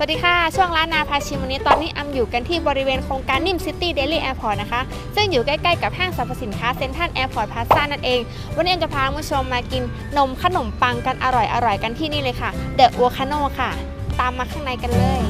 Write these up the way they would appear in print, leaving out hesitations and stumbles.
วัสดีค่ะช่วงร้านนาพาชิมวันนี้ตอนนี้อำอยู่กันที่บริเวณโครงการนิ่มซิตี้เดลี่แอร์พอร์ตนะคะซึ่งอยู่ใกล้ๆกับห้างสรรพสินค้าเซ็นทรัลแอร์พอร์ตพลาซ่านั่นเองวันนี้จะพาคุณผู้ชมมากินนมขนมปังกันอร่อยกันที่นี่เลยค่ะเดอะวอลคาโนค่ะตามมาข้างในกันเลย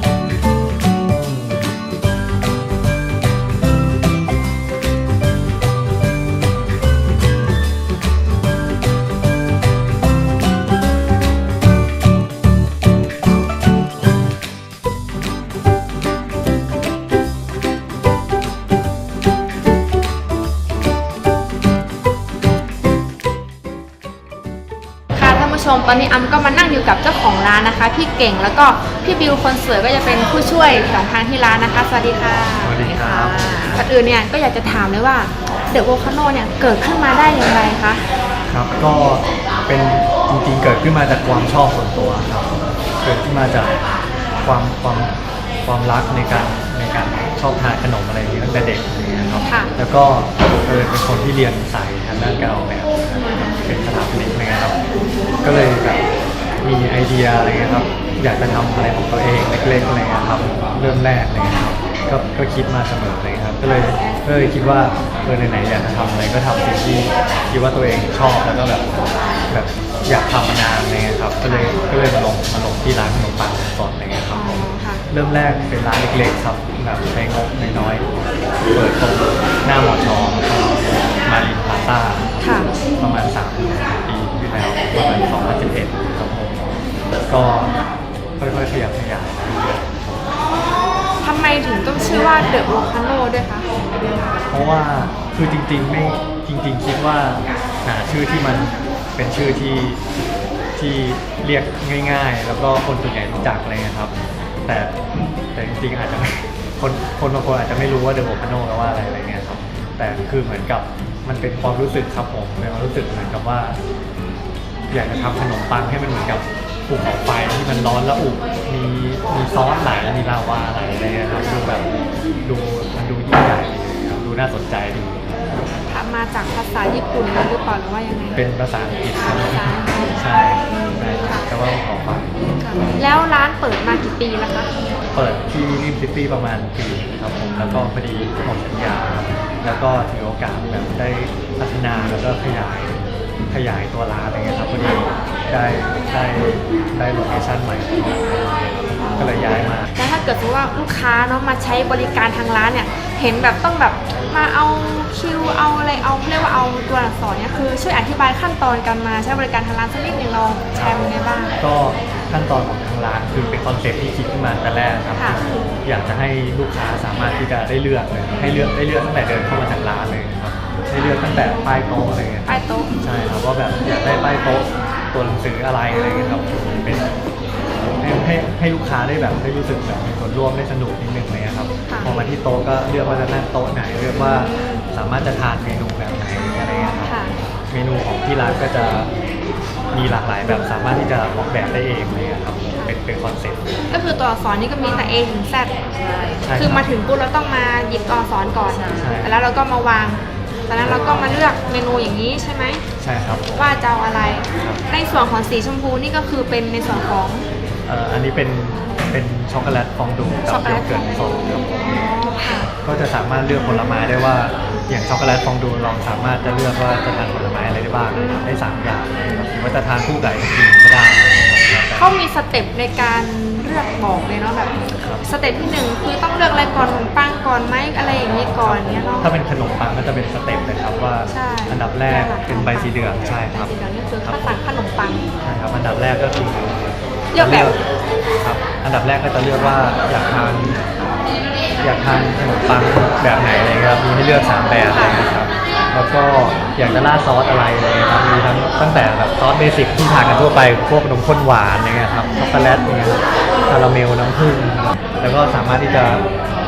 ชมตอนนี้อัมก็มานั่งอยู่กับเจ้าของร้านนะคะพี่เก่งแล้วก็พี่บิวคนสวยก็จะเป็นผู้ช่วยของทางที่ร้านนะคะสวัสดีค่ะสวัสดีครับก่อนอื่นเนี่ยก็อยากจะถามเลยว่าเดอะวอลคาโนเนี่ยเกิดขึ้นมาได้อย่างไรคะครับก็เป็นจริงๆเกิดขึ้นมาจากความชอบส่วนตัวครับเกิดขึ้นมาจากความรักในการชอบทานขนมอะไรอย่างนี้ตั้งแต่เด็กนะครับแล้วก็เป็นคนที่เรียนสายทางด้านการออกแบบเป็นสถาปนิกนะครับก็เลยแบบมีไอเดียอะไรเงี้ยครับอยากจะทำอะไรของตัวเองเล็กๆอะไรเงี้ยครับเริ่มแรกอะไรเงี้ยครับก็คิดมาเสมอเลยครับก็เลยคิดว่าไหนๆอยากจะทำอะไรก็ทำสิ่งที่คิดว่าตัวเองชอบแล้วก็แบบอยากทำมานานอะไรเงี้ยครับก็เลยมาลงที่ร้านขนมปังสดอะไรเงี้ยครับเริ่มแรกเป็นร้านเล็กๆครับแบบใช้งบน้อยๆเปิดตรงหน้ามอชอมารินพลาซ่าประมาณ3 ปีที่แล้วประมาณ2011ครับผมก็ค่อยๆขยับขยายทำไมถึงต้องชื่อว่าเดอะวอลคาโนด้วยคะเพราะว่าคือจริงคิดว่าหาชื่อที่มันเป็นชื่อที่เรียกง่ายๆแล้วก็คนส่วนใหญ่รู้จักอะไรเงี้ยครับแต่จริงๆอาจจะคนบางคนอาจจะไม่รู้ว่าเดอะวอลคาโนแปลว่าอะไรเงี้ยครับแต่คือเหมือนกับมันเป็นความรู้สึกครับผมเป็นความรู้สึกเหมือนกับว่าอยากจะทำขนมปังให้มันเหมือนกับภูเขาไฟที่มันร้อนและอุมีซอสไหลมีลาวาไหลอะไรเงี้ยครับมันดูยิ่งใหญ่ดูน่าสนใจดีมาจากภาษาญี่ปุ่นหรือเปล่าหรือว่ายังไงเป็นภาษาอังกฤษใช่แต่ว่าภูเขาไฟแล้วร้านเปิดมากี่ปีแล้วคะเปิดที่ริมซิตี้ประมาณปีครับผมแล้วก็พอดีหมดสัญญาแล้วก็ถือโอกาสแบบได้พัฒนาแล้วก็ขยายตัวร้านอะไรเงี้ยครับพอดีได้โลเคชั่นใหม่ก็เลยย้ายมาแล้วถ้าเกิดว่าลูกค้าเนาะมาใช้บริการทางร้านเนี่ยเห็นแบบต้องแบบมาเอาคิวเอาอะไรเอาเรียกว่าเอาตัวอักษรเนี่ยคือช่วยอธิบายขั้นตอนการมาใช้บริการทางร้านสักนิดนึงเราแชร์ยังไงบ้างก็ขั้นตอนของทางร้านคือเป็นคอนเซ็ปต์ที่คิดขึ้นมาแต่แรกครับอยากจะให้ลูกค้าสามารถที่จะได้เลือกเลยได้เลือกตั้งแต่เดินเข้ามาจากร้านเลยครับได้เลือกตั้งแต่ป้ายโต๊ะอะไรเงี้ยป้ายโต๊ะใช่ครับว่าแบบอยากได้ป้ายโต๊ะตัวหนังสืออะไรเงี้ยครับเป็นให้ลูกค้าได้แบบได้รู้สึกแบบมีส่วนร่วมได้สนุกนิดนึงเลยครับพอมาที่โต๊ะก็เลือกว่าจะนั่งโต๊ะไหนเลือกว่าสามารถจะทานเมนูแบบไหนอะไรเงี้ยครับเมนูของที่ร้านก็จะมีหลากหลายแบบสามารถที่จะออกแบบได้เองเลยครับเป็นคอนเซ็ปต์ก็คือตัวอักษรนี่ก็มีแต่ A ถึง Z คือมาถึงปุ๊บเราต้องมาหยิบตัวอักษรก่อนแล้วเราก็มาวางจากนั้นเราก็มาเลือกเมนูอย่างนี้ใช่ไหมใช่ครับว่าจะเอาอะไรในส่วนของสีชมพูนี่ก็คือเป็นในส่วนของอันนี้เป็นช็อกโกแลตฟองดูกับโยเกิร์ตสดก็จะสามารถเลือกผลไม้ได้ว่าอย่างช็อกโกแลตฟองดูเราสามารถจะเลือกว่าจะทานผลไม้อะไรได้บ้างได้3 อย่างหรือว่าจะทานคู่กับกินก็ได้เขามีสเต็ปในการเลือกบอกเลยเนาะแบบสเต็ปที่1คือต้องเลือกอะไรก่อนขนมปังก่อนไหมอะไรอย่างนี้ก่อนเนี้ยเนาะถ้าเป็นขนมปังก็จะเป็นสเต็ปเลยครับว่าอันดับแรกเป็นใบสีเหลืองใช่ครับสีเหลืองนี่คือข้าวตังขนมปังใช่ครับอันดับแรกก็คือเลือกแบบครับอันดับแรกก็จะเลือกว่าอยากทานขนมปังแบบไหนอะไรครับมีให้เลือก3 แบบนะครับแล้วก็อยากจะราดซอสอะไรเลยครับมีทั้งตั้งแต่แบบซอสเบสิกที่ทานกันทั่วไปพวกนมข้นหวานอะไรเงี้ยครับช็อกโกแลตอย่างเงี้ยคาราเมลน้ำผึ้งแล้วก็สามารถที่จะ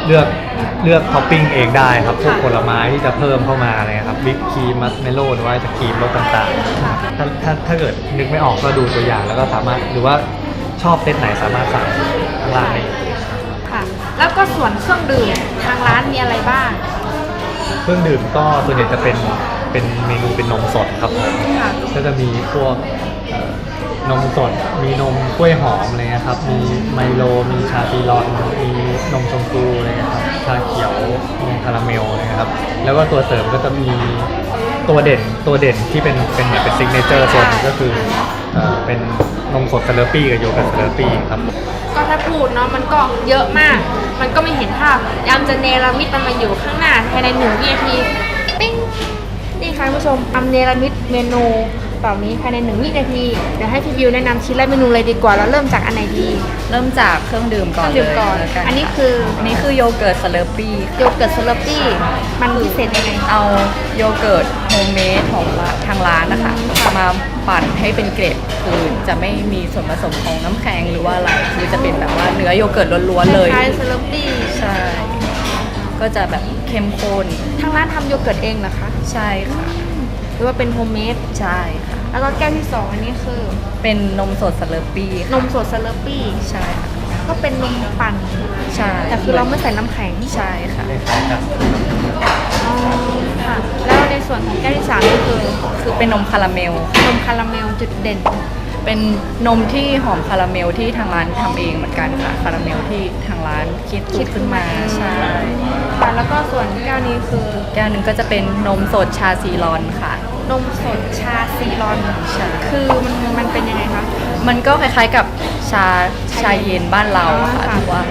เลือกท็อปปิ้งเองได้ครับพวกผลไม้ที่จะเพิ่มเข้ามาอะไรครับวิปครีมมัสเมโล่หรือว่าจะครีมรสต่างๆถ้าเกิดนึกไม่ออกก็ดูตัวอย่างแล้วก็สามารถหรือว่าชอบเซตไหนสามารถสั่งข้างล่างได้ค่ะแล้วก็ส่วนเครื่องดื่มทางร้านมีอะไรบ้างเครื่องดื่มก็ส่วนใหญ่จะเป็นเมนูเป็นนมสดครับผมก็จะมีพวก นมสดมีนมกล้วยหอมอะไรเงี้ยครับมีไมโลมีชาซีรอนมีนมชมพูอะไรเงี้ยครับชาเขียวนมคาราเมลอะไรเงี้ยครับแล้วก็ตัวเสริมก็จะมีตัวเด่นที่เป็นเหมือนเป็นซิกเนเจอร์ตัวนึงก็คือเป็นนมสดสเลอร์ปี้กับโยเกิร์ตสเลอร์ปี้ครับ ก็ถ้าพูดเนาะมันก็เยอะมาก มันก็ไม่เห็นภาพยามจะเนรมิตมันมาอยู่ข้างหน้าภายใน1 วินาทีปิ้งนี่ค่ะคุณผู้ชมอัมเนรมิตเมนูเหล่านี้ภายใน1 วินาทีเดี๋ยวให้พี่บิวแนะนำชิ้นและเมนูเลยดีกว่าแล้วเริ่มจากอันไหนดี เริ่มจากเครื่องดื่มก่อน เครื่องดื่มก่อน เลยแล้ว อันนี้คือ อันนี้คือโยเกิร์ตสเลอร์ปี้ โยเกิร์ตสลับปี้มันพิเศษยังไง เอาโยเกิร์ตโฮมเมดของทางร้านนะคะมาปั่นให้เป็นเกล็ดคือจะไม่มีส่วนผสมของน้ำแข็งหรือว่าอะไรคือจะเป็นแบบว่าเนื้อโยเกิร์ตล้วนๆเลย คล้ายๆสลับปี้ ใช่ก็จะแบบเข้มข้น ทางร้านทำโยเกิร์ตเองเหรอคะ ใช่ค่ะ หรือว่าเป็นโฮมเมด ใช่ค่ะ แล้วก็แก้วที่2อันนี้คือ เป็นนมสดสเลอร์ปี้ นมสดสลับปี้ ใช่ค่ะ ก็เป็นนมปั่น ใช่ แต่คือเราไม่ใส่น้ำแข็ง ใช่ค่ะ คล้ายๆกัน อ๋อค่ะแล้วในส่วนของแก้วที่3ก็คือ คือเป็นนมคาราเมล นมคาราเมลจุดเด่น เป็นนมที่หอมคาราเมลที่ทางร้านทำเองเหมือนกันค่ะคาราเมลที่ทางร้านคิดขึ้นมาใช่ ค่ะแล้วก็ส่วนแก้วนี้คือ แก้วหนึ่งก็จะเป็นนมสดชาซีรอนค่ะ นมสดชาซีรอน ใช่ คือมันเป็นยังไงคะ มันก็คล้ายๆกับชาเย็นบ้านเราอะค่ะ ค่ะ ถือว่า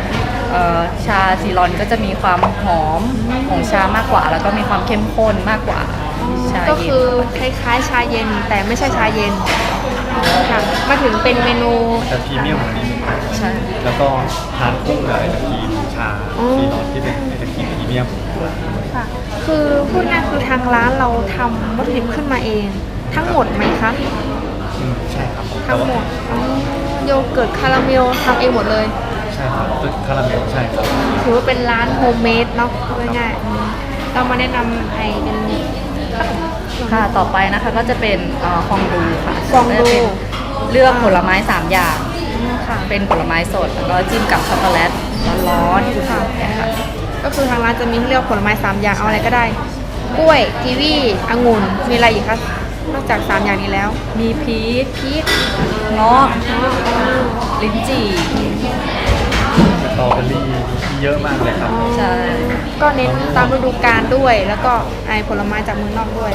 ชาซีรอนก็จะมีความหอมของชามากกว่า แล้วก็มีความเข้มข้นมากกว่าชา ก็ เย็น คือคล้ายๆชาเย็นแต่ไม่ใช่ชาเย็นค่ะมาถึงเป็นเมนู จะพรีเมียมกว่านี้ ใช่ แล้วก็ทานคู่กับไอศครีมชาซีรอนที่เป็นไอศครีมพรีเมียม ค่ะคือพูดง่ายคือทางร้านเราทำวัตถุดิบขึ้นมาเอง ทั้งหมดไหมคะ ใช่ครับผม ทั้งหมดอ๋อโยเกิร์ตคาราเมลทำเองหมดเลย ใช่ครับตึกคาราเมลใช่ครับ ถือว่าเป็นร้านโฮมเมดเนาะพูดง่ายๆเรามาแนะนำไอ้เป็นขนม ค่ะต่อไปนะคะก็จะเป็นฟองดูค่ะ ฟองดู ก็จะเป็นเลือกผลไม้3อย่าง ค่ะ เป็นผลไม้สดแล้วก็จิ้มกับช็อกโกแลตร้อนๆ ค่ะ เนี่ยค่ะ ก็คือทางร้านจะมีให้เลือกผลไม้3อย่างเอาอะไรก็ได้ กล้วยกีวีองุ่นมีอะไรอีกคะนอกจาก3อย่างนี้แล้ว มีพีช พีช เงาะลิ้นจี่ สตรอเบอรี่เยอะมากเลยครับ ใช่ ก็เน้นตามฤดูกาลด้วย แล้วก็ไอผลไม้จากเมืองนอกด้วย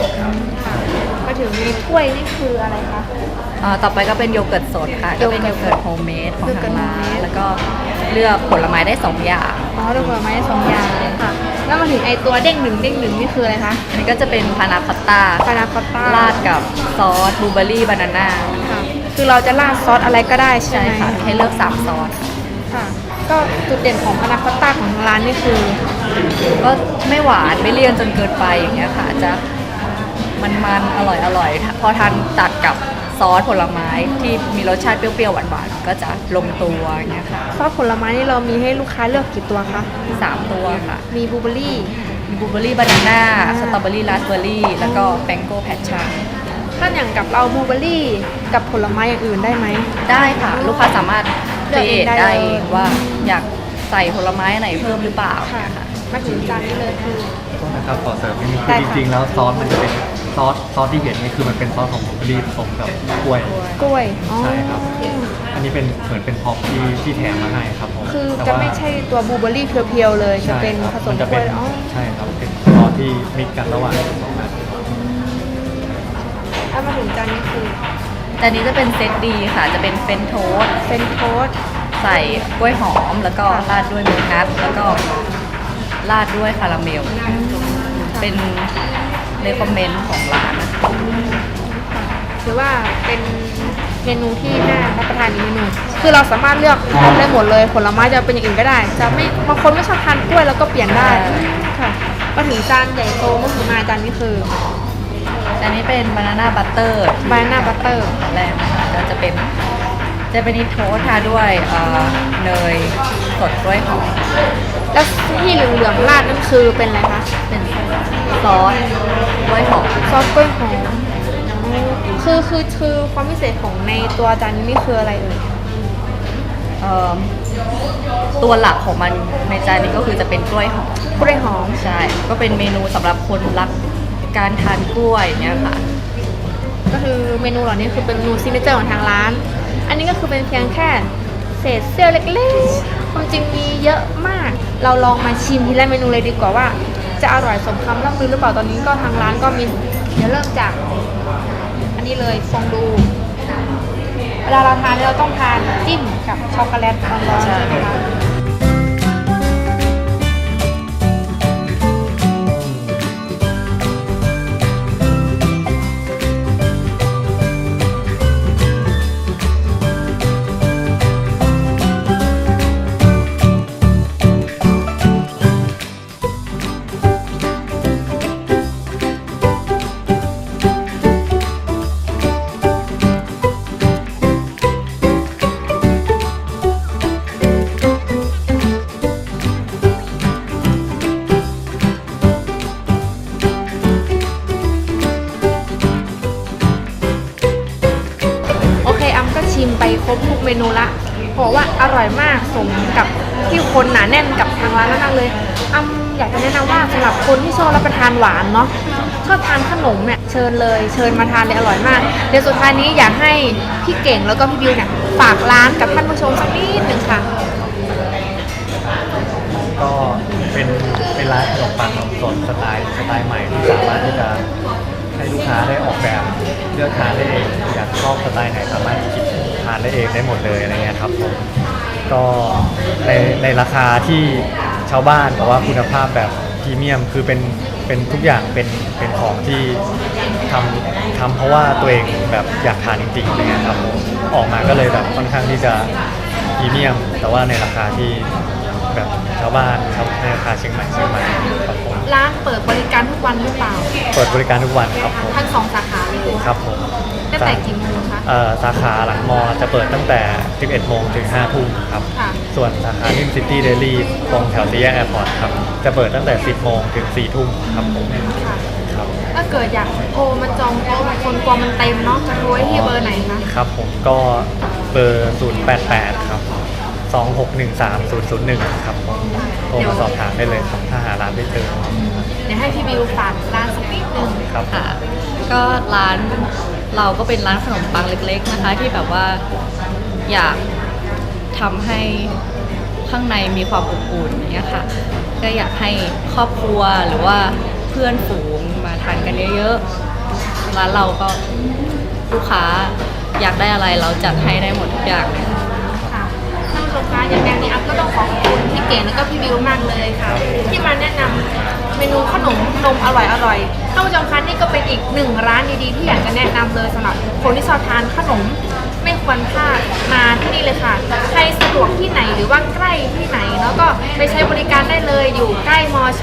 ค่ะมาถึงในถ้วยนี่คืออะไรคะ ต่อไปก็เป็นโยเกิร์ตสดค่ะ โย ก็ เกิ เป็ ร์ต นโยเกิร์ตโฮมเมดของ โยเกิ ทา ร์ต งร้า โฮมเม น ด แล้วก็เลือกผลไม้ได้2อย่าง อ๋อเลือกผลไม้ได้2อย่างค่ะ แล้วมาถึงไอตัวเด้งหนึ่งนี่คืออะไรคะ อันนี้ก็จะเป็นพานาคอตต้า พานาคอตต้า ราดกับซอสบลูเบอร์รี่บานาน่า ค่ะคือเราจะราดซอสอะไรก็ได้ใช่ ใช่ ไหม ค่ะให้เลือก3ซอส ค่ะ ก็จุดเด่นของพานาคอตต้าของทางร้านนี่คือ ก็ไม่หวานไม่เลี่ยนจนเกินไปอย่างเงี้ยค่ะจะมันๆอร่อยพอทานตัดกับซอสผลไม้ที่มีรสชาติเปรี้ยวๆหวานๆก็จะลงตัวอย่างเงี้ยค่ะ ซอสผลไม้นี่เรามีให้ลูกค้าเลือกกี่ตัวคะ 3 ตัวค่ะ มีบลูเบอร์รี่ มีบลูเบอร์รี่บานาน่าสตรอเบอร์รี่ราสเบอร์รี่แล้วก็แปงโก้แพชชั่น ถ้าอย่างกับเราบลูเบอร์รี่กับผลไม้อย่างอื่นได้ไหม ได้ค่ะ ลูกค้าสามารถ เลือกเอง create ได้ ได้ เลย เองว่าอยากใส่ผลไม้ไหนเพิ่มหรือเปล่า ค่ะ มาถึงจานนี้เลยคือ โทษนะครับขอเสริมนิดนึง ได้ คือ ค่ะ จริงๆแล้วซอสมันจะเป็นซอสที่เห็นนี่คือมันเป็นซอสของบลูเบอร์รี่ผสมกับกล้วย กล้วยอ๋อ ใช่ครับ อันนี้เป็นเหมือนเป็นพ็อปที่แถมมาให้ครับผม คือ แต่ จะ ว่า ไม่ใช่ตัวบลูเบอร์รี่เพียวๆเลย จะ ใช่ เป็น ครับ ผสม จะ ก เป็ ล้วน ยอ๋อ ใช่ครับเป็นซอสที่มิกกันระหว่างสองอัน ถ้ามาถึงจานนี้คือ แต่อันนี้จะเป็นเซตดีค่ะ จะเป็นเฟรนช์โทสต์ เป็นโทสต์ ใส่กล้วยหอม แล้วก็ราดด้วยมิลค์นัทแล้วก็ราดด้วยคาราเมล เป็นเรคคอมเมนต์ของร้านนะคะ ถือว่าเป็นเมนูที่น่ารับประทานอีกเมนู คือเราสามารถเลือกทานได้หมดเลย ผลไม้จะเป็นอย่างอื่นก็ได้ จะไม่บางคนไม่ชอบทานกล้วยแล้วก็เปลี่ยนได้ค่ะมาถึงจานใหญ่โตเมื่อกี้มาจานนี้คือ แต่อันนี้เป็นบานาน่าบัตเตอร์ บานาน่าบัตเตอร์ แรกนะคะก็จะเป็นนิโทสต์ทาด้วยเนยสดกล้วยหอม แล้วที่เหลืองๆราดนั่นคือเป็นอะไรคะ เป็นซอสกล้วยหอม ซอสกล้วยหอมคือความพิเศษของในตัวจานนี้นี่คืออะไรเอ่ย เอ่อตัวหลักของมันในจานนี้ก็คือจะเป็นกล้วยหอม กล้วยหอม ใช่ ก็เป็นเมนูสำหรับคนรักการทานกล้วยเนี่ยค่ะ ก็คือเมนูเหล่านี้คือเป็นเมนูซิกเนเจอร์ของทางร้าน อันนี้ก็คือเป็นเพียงแค่เศษเสี้ยวเล็กๆความจริงมีเยอะมาก เราลองมาชิมทีละเมนูเลยดีกว่าว่า จะอร่อยสมคำล่ำลือหรือเปล่าตอนนี้ก็ทางร้านก็มีเดี๋ยวเริ่มจากอันนี้เลยฟองดูเวลาเราทานเราต้องทานจิ้มกับช็อกโกแลตร้อนๆใช่ไหมคะชิมไปครบทุกเมนูละบอกว่าอร่อยมากสมกับที่คนหนาแน่นกับทางร้านมากเลยอยากจะแนะนำว่าสำหรับคนที่ชอบรับประทานหวานเนาะชอบทานขนมเนี่ยเชิญเลยเชิญมาทานเลยอร่อยมากเดี๋ยวสุดท้ายนี้อยากให้พี่เก่งแล้วก็พี่บิวเนี่ยฝากร้านกับท่านผู้ชมสักนิดหนึ่งค่ะก็เป็นร้านขนมปังนมสดสไตล์ใหม่ที่สามารถที่จะให้ลูกค้าได้ออกแบบเลือกทานได้เองอยากชอบสไตล์ไหนสามารถคิดทานได้เองได้หมดเลยอะไรเงี้ยครับผมก็ในราคาที่ชาวบ้านแต่ว่าคุณภาพแบบพรีเมียมคือเป็นทุกอย่างเป็นของที่ทำเพราะว่าตัวเองแบบอยากทานจริงๆอะไรเงี้ยครับผมออกมาก็เลยแบบค่อนข้างที่จะพรีเมียมแต่ว่าในราคาที่แบบชาวบ้านในราคาเชียงใหม่ครับผมร้านเปิดบริการทุกวันหรือเปล่าเปิดบริการทุกวันครับผมทั้ง2 สาขาเลยครับผมตั้งแต่กี่โมงคะสาขาหลังมอจะเปิดตั้งแต่ 11 โมงถึง 5 ทุ่มครับส่วนสาขานิมซิตี้เดลี่ตรงแถวสี่แยกแอร์พอร์ตครับจะเปิดตั้งแต่ 10 โมงถึง 4 ทุ่มครับผมครับถ้าเกิดอยากโทรมาจองโต๊ะคนกลัวมันเต็มเนาะจะโทรที่เบอร์ไหนคะครับผมก็เบอร์ 088 ครับ2613-001 ครับผมโทรมาสอบถามได้เลยครับถ้าหาร้านไม่เจอเดี๋ยวให้พี่บิวฝากร้านสักนิดนึงครับค่ะก็ร้านเราก็เป็นร้านขนมปังเล็กๆนะคะที่แบบว่าอยากทำให้ข้างในมีความอบอุ่นอย่างเงี้ยค่ะก็อยากให้ครอบครัวหรือว่าเพื่อนฝูงมาทานกันเยอะๆร้านเราก็ลูกค้าอยากได้อะไรเราจัดให้ได้หมดทุกอย่างเลยท่านผู้ชมคะอย่างแรกนี้อัพก็ต้องขอบคุณพี่เก๋แล้วก็พี่บิวมากเลยค่ะที่มาแนะนำเมนูขนมนมอร่อยท่านผู้ชมคะนี่ก็เป็นอีก1 ร้านดีๆที่อยากจะแนะนำเลยสำหรับคนที่ชอบทานขนมไม่ควรพลาดมาที่นี่เลยค่ะใครสะดวกที่ไหนหรือว่าใกล้ที่ไหนเนาะก็ไปใช้บริการได้เลยอยู่ใกล้มอช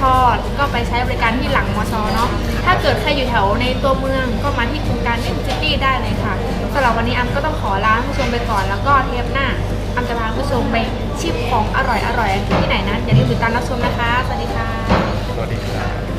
ก็ไปใช้บริการที่หลังมอชเนาะถ้าเกิดใครอยู่แถวในตัวเมืองก็มาที่โครงการนิมซิตี้ได้เลยค่ะสำหรับวันนี้อัมก็ต้องขอลาผู้ชมไปก่อนแล้วก็เทปหน้าอัมจะพาผู้ชมไปชิมของอร่อยๆที่ไหนนั้นอย่าลืมติดตามรับชมนะคะสวัสดีค่ะสวัสดีครับ